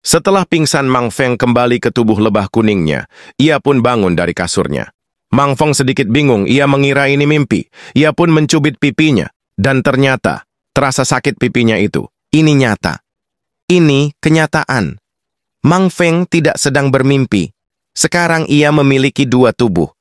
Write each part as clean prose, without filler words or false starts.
Setelah pingsan, Mang Feng kembali ke tubuh lebah kuningnya. Ia pun bangun dari kasurnya. Mang Feng sedikit bingung, ia mengira ini mimpi. Ia pun mencubit pipinya. Dan ternyata, terasa sakit pipinya itu. Ini nyata. Ini kenyataan. Mang Feng tidak sedang bermimpi. Sekarang ia memiliki dua tubuh.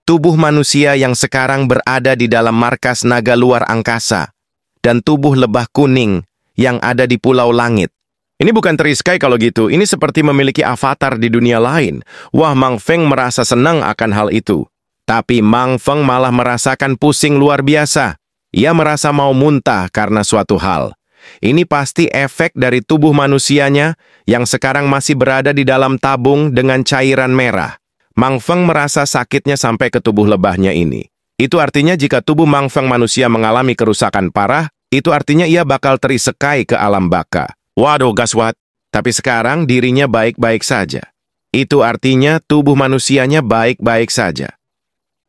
Tubuh manusia yang sekarang berada di dalam markas naga luar angkasa. Dan tubuh lebah kuning yang ada di Pulau Langit. Ini bukan teriskai kalau gitu, ini seperti memiliki avatar di dunia lain. Wah, Mang Feng merasa senang akan hal itu. Tapi Mang Feng malah merasakan pusing luar biasa. Ia merasa mau muntah karena suatu hal. Ini pasti efek dari tubuh manusianya yang sekarang masih berada di dalam tabung dengan cairan merah. Mang Feng merasa sakitnya sampai ke tubuh lebahnya ini. Itu artinya jika tubuh Mang Feng manusia mengalami kerusakan parah, itu artinya ia bakal terisekai ke alam baka. Waduh, gaswat. Tapi sekarang dirinya baik-baik saja. Itu artinya tubuh manusianya baik-baik saja.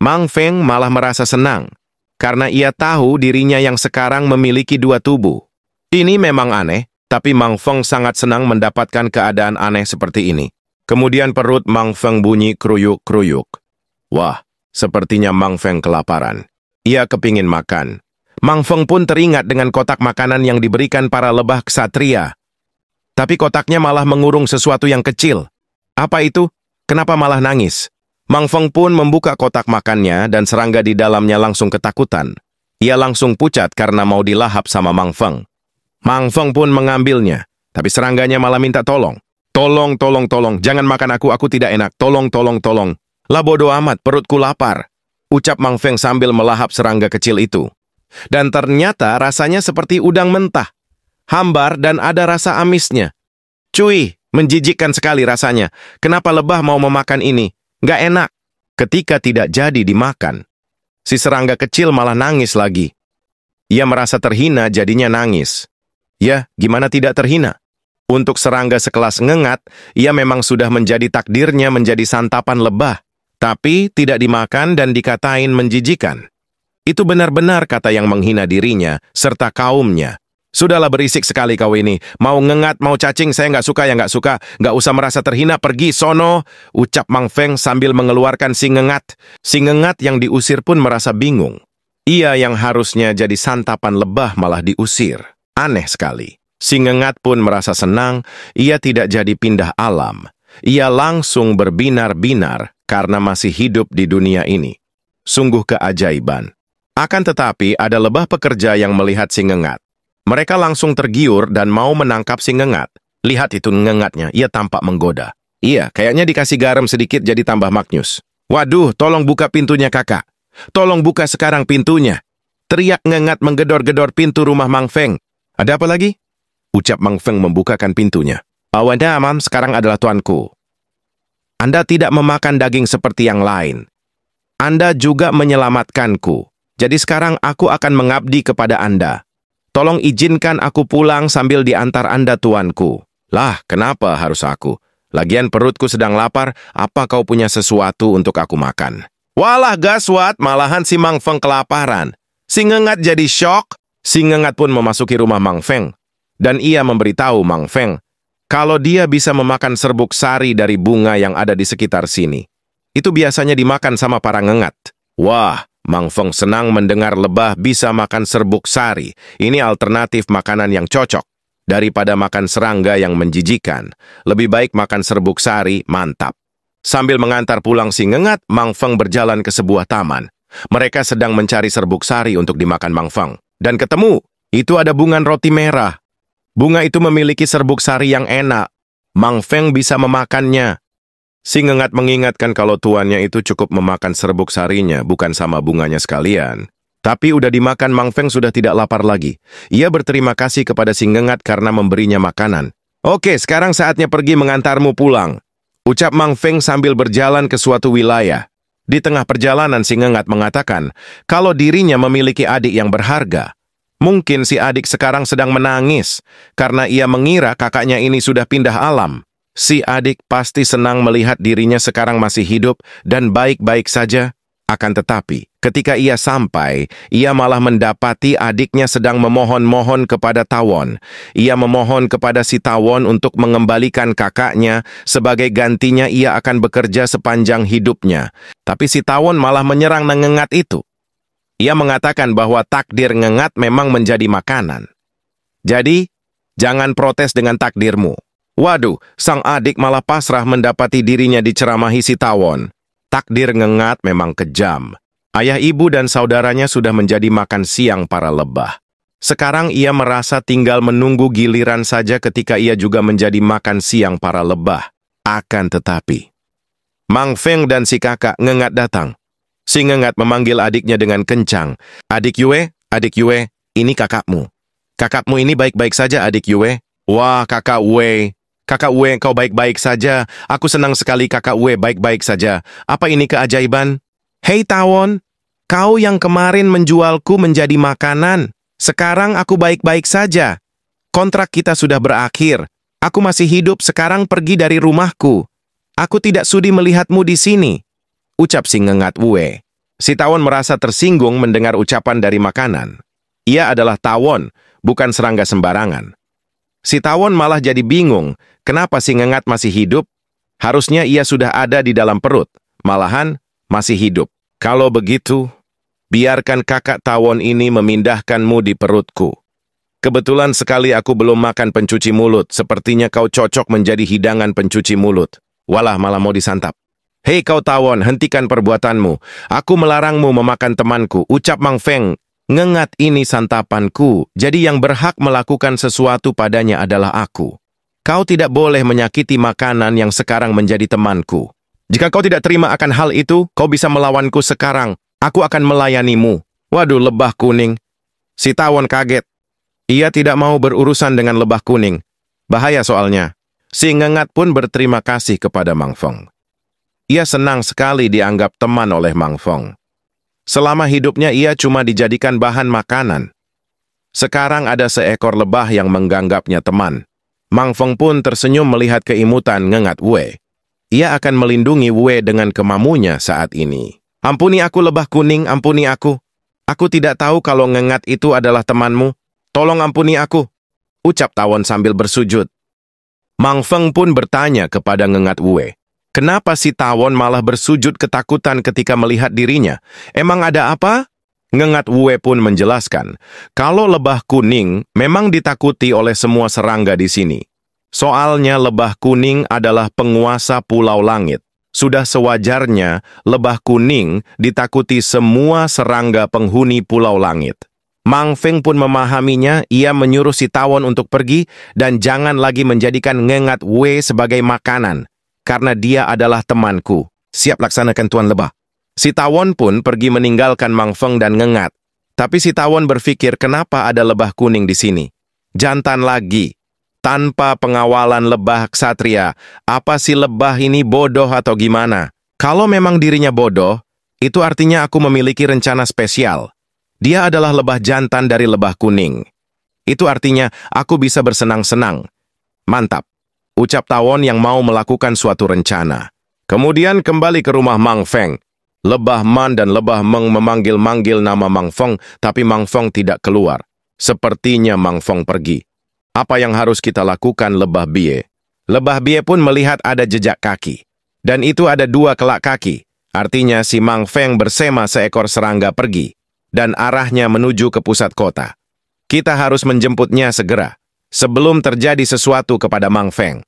Mang Feng malah merasa senang, karena ia tahu dirinya yang sekarang memiliki dua tubuh. Ini memang aneh, tapi Mang Feng sangat senang mendapatkan keadaan aneh seperti ini. Kemudian perut Mang Feng bunyi kruyuk-kruyuk. Wah, sepertinya Mang Feng kelaparan. Ia kepingin makan. Mang Feng pun teringat dengan kotak makanan yang diberikan para lebah ksatria. Tapi kotaknya malah mengurung sesuatu yang kecil. Apa itu? Kenapa malah nangis? Mang Feng pun membuka kotak makannya dan serangga di dalamnya langsung ketakutan. Ia langsung pucat karena mau dilahap sama Mang Feng. Mang Feng pun mengambilnya, tapi serangganya malah minta tolong. Tolong, jangan makan aku tidak enak. Tolong. Lah bodo amat, perutku lapar. Ucap Mang Feng sambil melahap serangga kecil itu. Dan ternyata rasanya seperti udang mentah. Hambar dan ada rasa amisnya. Cuy, menjijikkan sekali rasanya. Kenapa lebah mau memakan ini? Nggak enak. Ketika tidak jadi dimakan, si serangga kecil malah nangis lagi. Ia merasa terhina jadinya nangis. Ya, gimana tidak terhina? Untuk serangga sekelas ngengat, ia memang sudah menjadi takdirnya menjadi santapan lebah. Tapi tidak dimakan dan dikatain menjijikan. Itu benar-benar kata yang menghina dirinya serta kaumnya. Sudahlah, berisik sekali kau ini. Mau ngengat, mau cacing, saya nggak suka ya nggak suka. Nggak usah merasa terhina, pergi sono. Ucap Mang Feng sambil mengeluarkan si ngengat. Si ngengat yang diusir pun merasa bingung. Ia yang harusnya jadi santapan lebah malah diusir. Aneh sekali. Si ngengat pun merasa senang. Ia tidak jadi pindah alam. Ia langsung berbinar-binar karena masih hidup di dunia ini. Sungguh keajaiban. Akan tetapi ada lebah pekerja yang melihat si ngengat. Mereka langsung tergiur dan mau menangkap si ngengat. Lihat itu ngengatnya, ia tampak menggoda. Iya, kayaknya dikasih garam sedikit jadi tambah maknyus. Waduh, tolong buka pintunya kakak. Tolong buka sekarang pintunya. Teriak ngengat menggedor-gedor pintu rumah Mang Feng. Ada apa lagi? Ucap Mang Feng membukakan pintunya. Awanda Amam sekarang adalah tuanku. Anda tidak memakan daging seperti yang lain. Anda juga menyelamatkanku. Jadi sekarang aku akan mengabdi kepada Anda. Tolong izinkan aku pulang sambil diantar Anda tuanku. Lah, kenapa harus aku? Lagian perutku sedang lapar, apa kau punya sesuatu untuk aku makan? Walah gaswat, malahan si Mang Feng kelaparan. Si ngengat jadi syok. Si ngengat pun memasuki rumah Mang Feng. Dan ia memberitahu Mang Feng kalau dia bisa memakan serbuk sari dari bunga yang ada di sekitar sini. Itu biasanya dimakan sama para ngengat. Wah, Mang Feng senang mendengar lebah bisa makan serbuk sari. Ini alternatif makanan yang cocok. Daripada makan serangga yang menjijikan, lebih baik makan serbuk sari, mantap. Sambil mengantar pulang si ngengat, Mang Feng berjalan ke sebuah taman. Mereka sedang mencari serbuk sari untuk dimakan Mang Feng. Dan ketemu, itu ada bunga roti merah. Bunga itu memiliki serbuk sari yang enak. Mang Feng bisa memakannya. Si ngengat mengingatkan kalau tuannya itu cukup memakan serbuk sarinya, bukan sama bunganya sekalian. Tapi udah dimakan, Mang Feng sudah tidak lapar lagi. Ia berterima kasih kepada si ngengat karena memberinya makanan. Oke, sekarang saatnya pergi mengantarmu pulang. Ucap Mang Feng sambil berjalan ke suatu wilayah. Di tengah perjalanan si ngengat mengatakan kalau dirinya memiliki adik yang berharga. Mungkin si adik sekarang sedang menangis karena ia mengira kakaknya ini sudah pindah alam. Si adik pasti senang melihat dirinya sekarang masih hidup dan baik-baik saja. Akan tetapi, ketika ia sampai, ia malah mendapati adiknya sedang memohon-mohon kepada Tawon. Ia memohon kepada si Tawon untuk mengembalikan kakaknya, sebagai gantinya ia akan bekerja sepanjang hidupnya. Tapi si Tawon malah menyerang Ngengat itu. Ia mengatakan bahwa takdir Ngengat memang menjadi makanan. Jadi, jangan protes dengan takdirmu. Waduh, sang adik malah pasrah mendapati dirinya diceramahi si Tawon. Takdir Ngengat memang kejam. Ayah, ibu, dan saudaranya sudah menjadi makan siang para lebah. Sekarang ia merasa tinggal menunggu giliran saja ketika ia juga menjadi makan siang para lebah. Akan tetapi, Mang Feng dan si kakak Ngengat datang. Si Ngengat memanggil adiknya dengan kencang. Adik Yue, ini kakakmu. Kakakmu ini baik-baik saja, adik Yue. Wah, kakak Wei. Kakak Wei, kau baik-baik saja. Aku senang sekali kakak Wei baik-baik saja. Apa ini keajaiban? Hei Tawon, kau yang kemarin menjualku menjadi makanan. Sekarang aku baik-baik saja. Kontrak kita sudah berakhir. Aku masih hidup, sekarang pergi dari rumahku. Aku tidak sudi melihatmu di sini. Ucap si Ngengat Wei. Si Tawon merasa tersinggung mendengar ucapan dari makanan. Ia adalah Tawon, bukan serangga sembarangan. Si Tawon malah jadi bingung, kenapa si Ngengat masih hidup? Harusnya ia sudah ada di dalam perut, malahan masih hidup. Kalau begitu, biarkan kakak Tawon ini memindahkanmu di perutku. Kebetulan sekali aku belum makan pencuci mulut, sepertinya kau cocok menjadi hidangan pencuci mulut. Walah, malah mau disantap. Hei kau Tawon, hentikan perbuatanmu. Aku melarangmu memakan temanku, ucap Mang Feng. Ngengat ini santapanku, jadi yang berhak melakukan sesuatu padanya adalah aku. Kau tidak boleh menyakiti makanan yang sekarang menjadi temanku. Jika kau tidak terima akan hal itu, kau bisa melawanku sekarang. Aku akan melayanimu. Waduh, lebah kuning. Si Tawon kaget. Ia tidak mau berurusan dengan lebah kuning. Bahaya soalnya. Si Ngengat pun berterima kasih kepada Mang Feng. Ia senang sekali dianggap teman oleh Mang Feng. Selama hidupnya ia cuma dijadikan bahan makanan. Sekarang ada seekor lebah yang menganggapnya teman. Mang Feng pun tersenyum melihat keimutan Ngengat Wei. Ia akan melindungi Wei dengan kemamunya saat ini. Ampuni aku lebah kuning, ampuni aku. Aku tidak tahu kalau Ngengat itu adalah temanmu. Tolong ampuni aku, ucap Tawon sambil bersujud. Mang Feng pun bertanya kepada Ngengat Wei. Kenapa si Tawon malah bersujud ketakutan ketika melihat dirinya? Emang ada apa? Ngengat Wei pun menjelaskan, kalau lebah kuning memang ditakuti oleh semua serangga di sini. Soalnya lebah kuning adalah penguasa Pulau Langit. Sudah sewajarnya lebah kuning ditakuti semua serangga penghuni Pulau Langit. Mang Feng pun memahaminya, ia menyuruh si Tawon untuk pergi dan jangan lagi menjadikan Ngengat Wei sebagai makanan. Karena dia adalah temanku. Siap laksanakan Tuan Lebah. Si Tawon pun pergi meninggalkan Mang Feng dan Ngengat. Tapi si Tawon berpikir kenapa ada lebah kuning di sini. Jantan lagi. Tanpa pengawalan lebah ksatria. Apa si lebah ini bodoh atau gimana? Kalau memang dirinya bodoh, itu artinya aku memiliki rencana spesial. Dia adalah lebah jantan dari lebah kuning. Itu artinya aku bisa bersenang-senang. Mantap. Ucap Tawon yang mau melakukan suatu rencana. Kemudian kembali ke rumah Mang Feng. Lebah Man dan Lebah Meng memanggil-manggil nama Mang Feng, tapi Mang Feng tidak keluar. Sepertinya Mang Feng pergi. Apa yang harus kita lakukan, Lebah Bie? Lebah Bie pun melihat ada jejak kaki. Dan itu ada 2 kelak kaki. Artinya si Mang Feng bersama seekor serangga pergi. Dan arahnya menuju ke pusat kota. Kita harus menjemputnya segera. Sebelum terjadi sesuatu kepada Mang Feng.